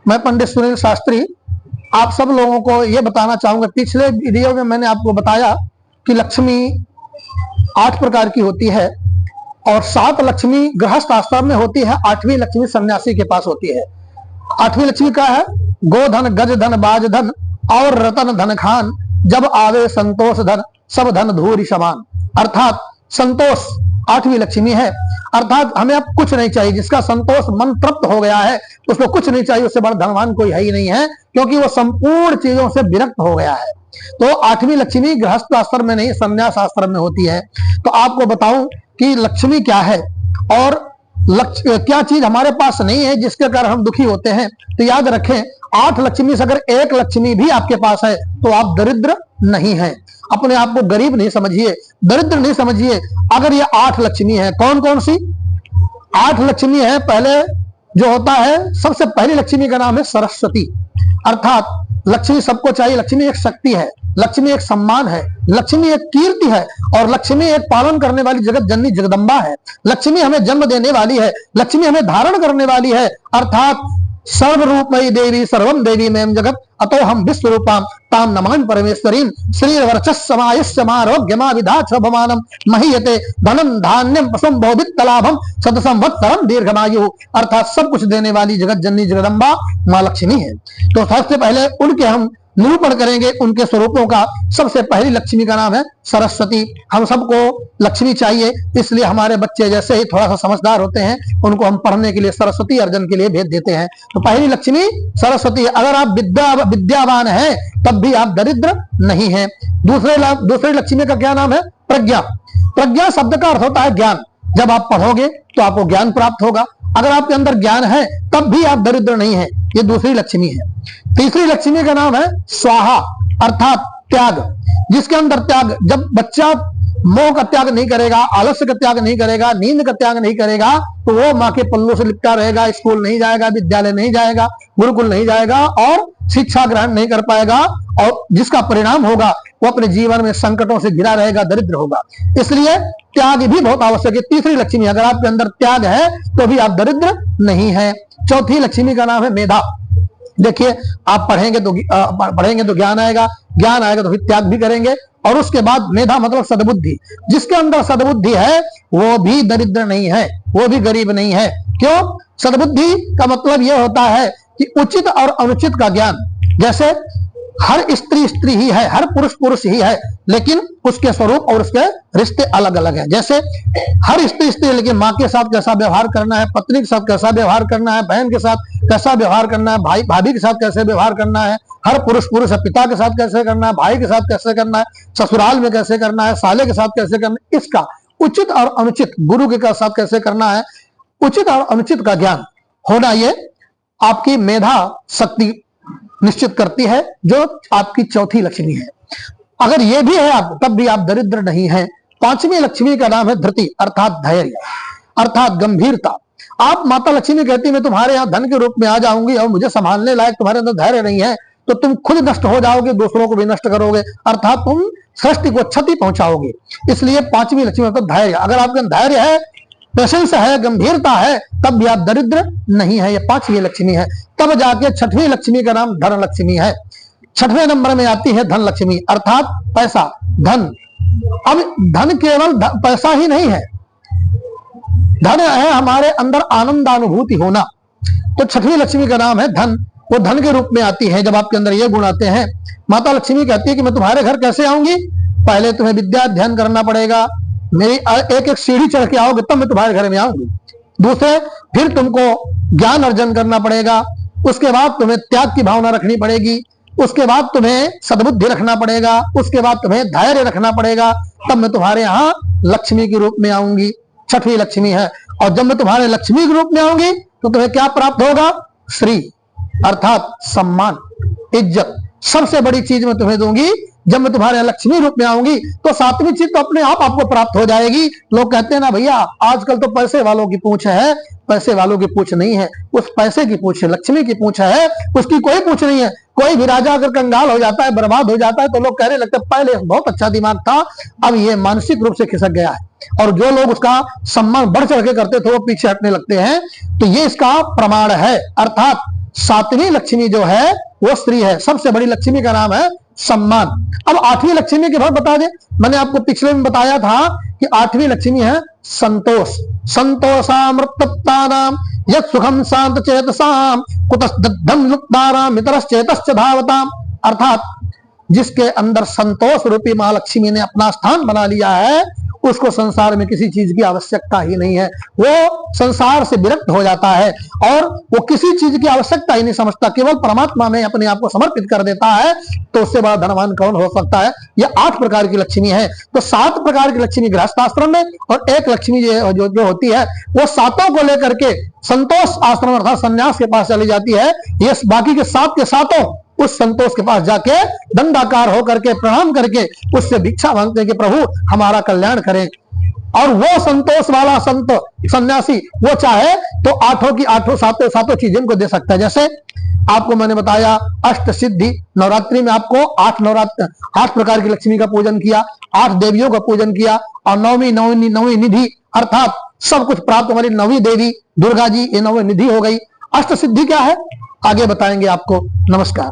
मैं पंडित सुनील शास्त्री आप सब लोगों को यह बताना चाहूंगा। पिछले वीडियो में मैंने आपको बताया कि लक्ष्मी 8 प्रकार की होती है और 7 लक्ष्मी गृहस्थ आश्रम में होती है, 8वीं लक्ष्मी सन्यासी के पास होती है। 8वीं लक्ष्मी क्या है? गोधन, गज धन, बाज धन और रतन धन खान, जब आवे संतोष धन, सब धन धूरी समान। अर्थात संतोष 8वीं लक्ष्मी है। अर्थात हमें अब कुछ नहीं चाहिए। जिसका संतोष मन तृप्त हो गया है उसको कुछ नहीं चाहिए, उससे बड़ा धनवान कोई है ही नहीं है, क्योंकि वो संपूर्ण चीजों से विरक्त हो गया है। तो 8वीं लक्ष्मी गृहस्थ आश्रम में नहीं, संन्यास आश्रम में होती है। तो आपको बताऊं कि लक्ष्मी क्या है और क्या चीज हमारे पास नहीं है जिसके कारण हम दुखी होते हैं। तो याद रखें, 8 लक्ष्मी से अगर 1 लक्ष्मी भी आपके पास है तो आप दरिद्र नहीं हैं। अपने आप को गरीब नहीं समझिए, दरिद्र नहीं समझिए। अगर ये 8 लक्ष्मी है, कौन कौन सी 8 लक्ष्मी है? पहले जो होता है, सबसे पहली लक्ष्मी का नाम है सरस्वती। अर्थात लक्ष्मी सबको चाहिए। लक्ष्मी एक शक्ति है, लक्ष्मी एक सम्मान है, लक्ष्मी एक कीर्ति है और लक्ष्मी एक पालन करने वाली जगत जननी जगदम्बा है। लक्ष्मी हमें जन्म देने वाली है, लक्ष्मी हमें धारण करने वाली है। अर्थात सर्वरूपमयी देवी सर्वम देवी में जगत अतो हम विश्व रूपाम ताम नमान परमेश्वरीम श्री वर्चस्समायुष्यमारोग्यमा विधाच्छभमानम महीयते धनम धान्यम असंभोभित लाभम शतसंवत्सरम दीर्घमायु। अर्थात सब कुछ देने वाली जगत जननी जगदम्बा मां लक्ष्मी है। तो सबसे पहले उनके हम निरूपण करेंगे, उनके स्वरूपों का। सबसे पहली लक्ष्मी का नाम है सरस्वती। हम सबको लक्ष्मी चाहिए, इसलिए हमारे बच्चे जैसे ही थोड़ा सा समझदार होते हैं उनको हम पढ़ने के लिए, सरस्वती अर्जन के लिए भेज देते हैं। तो पहली लक्ष्मी सरस्वती। अगर आप विद्यावान हैं तब भी आप दरिद्र नहीं हैं। दूसरे लक्ष्मी का क्या नाम है? प्रज्ञा। प्रज्ञा शब्द का अर्थ होता है ज्ञान। जब आप पढ़ोगे तो आपको ज्ञान प्राप्त होगा। अगर आपके अंदर ज्ञान है तब भी आप दरिद्र नहीं हैं। ये दूसरी लक्ष्मी है। तीसरी लक्ष्मी का नाम है स्वाहा, अर्थात त्याग। जिसके अंदर त्याग, जब बच्चा मोह का त्याग नहीं करेगा, आलस्य का त्याग नहीं करेगा, नींद का त्याग नहीं करेगा, तो वो माँ के पल्लों से लिपटा रहेगा, स्कूल नहीं जाएगा, विद्यालय नहीं जाएगा, गुरुकुल नहीं जाएगा और शिक्षा ग्रहण नहीं कर पाएगा। और जिसका परिणाम होगा वो अपने जीवन में संकटों से घिरा रहेगा, दरिद्र होगा। इसलिए त्याग भी बहुत आवश्यक है। तीसरी लक्ष्मी, अगर आपके अंदर त्याग है तो भी आप दरिद्र नहीं है। चौथी लक्ष्मी का नाम है मेधा। देखिए, आप पढ़ेंगे तो ज्ञान आएगा, ज्ञान आएगा तो फिर त्याग भी करेंगे। और उसके बाद मेधा मतलब सद्बुद्धि। जिसके अंदर सद्बुद्धि है वो भी दरिद्र नहीं है, वो भी गरीब नहीं है। क्यों? सद्बुद्धि का मतलब यह होता है कि उचित और अनुचित का ज्ञान। जैसे हर स्त्री स्त्री ही है, हर पुरुष पुरुष ही है, लेकिन उसके स्वरूप और उसके रिश्ते अलग अलग हैं। जैसे हर स्त्री स्त्री, लेकिन माँ के साथ कैसा व्यवहार करना है, पत्नी के साथ कैसा व्यवहार करना है, बहन के साथ कैसा व्यवहार करना है, भाई भाभी के साथ कैसे व्यवहार करना है, हर पुरुष पुरुष है, पिता के साथ कैसे करना है, भाई के साथ कैसे करना है, ससुराल में कैसे करना है, साले के साथ कैसे करना है, इसका उचित और अनुचित, गुरु के साथ कैसे करना है, उचित और अनुचित का ज्ञान होना, ये आपकी मेधा शक्ति निश्चित करती है, जो आपकी चौथी लक्ष्मी है। अगर ये भी है आप, तब भी आप दरिद्र नहीं हैं। 5वीं लक्ष्मी का नाम है धृति, अर्थात धैर्य, अर्थात गंभीरता। आप माता लक्ष्मी कहती मैं तुम्हारे यहाँ धन के रूप में आ जाऊंगी और मुझे संभालने लायक तुम्हारे अंदर धैर्य नहीं है, तो तुम खुद नष्ट हो जाओगे, दूसरों को भी नष्ट करोगे, अर्थात तुम सृष्टि को क्षति पहुंचाओगे। इसलिए 5वीं लक्ष्मी मतलब धैर्य। अगर आपके अंदर धैर्य है, पेशेंस है, गंभीरता है, तब भी आप दरिद्र नहीं है। ये 5वीं लक्ष्मी है। तब जाके 6वीं लक्ष्मी का नाम धन लक्ष्मी है। 6वें नंबर में आती है धन लक्ष्मी, अर्थात पैसा, धन। अब धन केवल पैसा ही नहीं है, धन है हमारे अंदर आनंदानुभूति होना। तो 6वीं लक्ष्मी का नाम है धन। वो धन के रूप में आती है जब आपके अंदर ये गुण आते हैं। माता लक्ष्मी कहती है कि मैं तुम्हारे घर कैसे आऊंगी? पहले तुम्हें विद्या अध्ययन करना पड़ेगा, मेरी एक एक सीढ़ी चढ़ के आओगे तब मैं तुम्हारे घर में आऊंगी। दूसरे, फिर तुमको ज्ञान अर्जन करना पड़ेगा, उसके बाद तुम्हें त्याग की भावना रखनी पड़ेगी, उसके बाद तुम्हें सद्बुद्धि रखना पड़ेगा, उसके बाद तुम्हें धैर्य रखना पड़ेगा, तब मैं तुम्हारे यहाँ लक्ष्मी के रूप में आऊंगी। 6वीं लक्ष्मी है। और जब मैं तुम्हारे लक्ष्मी के रूप में आऊंगी तो तुम्हें क्या प्राप्त होगा? श्री, अर्थात सम्मान, इज्जत। सबसे बड़ी चीज मैं तुम्हें दूंगी जब मैं तुम्हारे लक्ष्मी रूप में आऊंगी। तो 7वीं चीज तो अपने आप आपको प्राप्त हो जाएगी। लोग कहते हैं ना भैया, आजकल तो पैसे वालों की पूछ है। पैसे वालों की पूछ नहीं है, उस पैसे की पूछ है, लक्ष्मी की पूछ है, उसकी कोई पूछ नहीं है। कोई भी राजा अगर कंगाल हो जाता है, बर्बाद हो जाता है, तो लोग कहने लगते हैं पहले बहुत अच्छा दिमाग था, अब ये मानसिक रूप से खिसक गया है। और जो लोग उसका सम्मान बढ़ चढ़ के करते थे वो पीछे हटने लगते हैं। तो ये इसका प्रमाण है। अर्थात सातवीं लक्ष्मी जो है वो स्त्री है। सबसे बड़ी लक्ष्मी का नाम है सम्मान। अब आठवीं लक्ष्मी के बाद बता दें, मैंने आपको पिछले में बताया था कि आठवीं लक्ष्मी है संतोष। संतोषामृतत्तानाम यत् सुखम शांत चेतसाम कुतस्तद्धम लुप्ताराम इतरश्चेतश्च धावताम। अर्थात जिसके अंदर संतोष रूपी मां लक्ष्मी ने अपना स्थान बना लिया है, उसको संसार में किसी चीज की आवश्यकता ही नहीं है। वो संसार से विरक्त हो जाता है और वो किसी चीज की आवश्यकता ही नहीं समझता, केवल परमात्मा में अपने आप को समर्पित कर देता है। तो उससे बड़ा धनवान कौन हो सकता है। ये 8 प्रकार की लक्ष्मी है। तो 7 प्रकार की लक्ष्मी गृहस्थ आश्रम में और एक लक्ष्मी जो होती है वो सातों को लेकर के संतोष आश्रम अर्थात संन्यास के पास चली जाती है। ये बाकी के 7 के सातों उस संतोष के पास जाके दंडाकार होकर के प्रणाम करके उससे भिक्षा मांगते हैं कि प्रभु हमारा कल्याण करें। और वो संतोष वाला संत सन्यासी वो चाहे तो आठों की आठों सातों चीजें को दे सकता है। जैसे आपको मैंने बताया अष्ट सिद्धि, नवरात्रि में आपको 8 प्रकार की लक्ष्मी का पूजन किया, 8 देवियों का पूजन किया और नौवीं निधि अर्थात सब कुछ प्राप्त हमारी 9वीं देवी दुर्गा जी, ये 9वीं निधि हो गई। अष्ट सिद्धि क्या है आगे बताएंगे आपको। नमस्कार।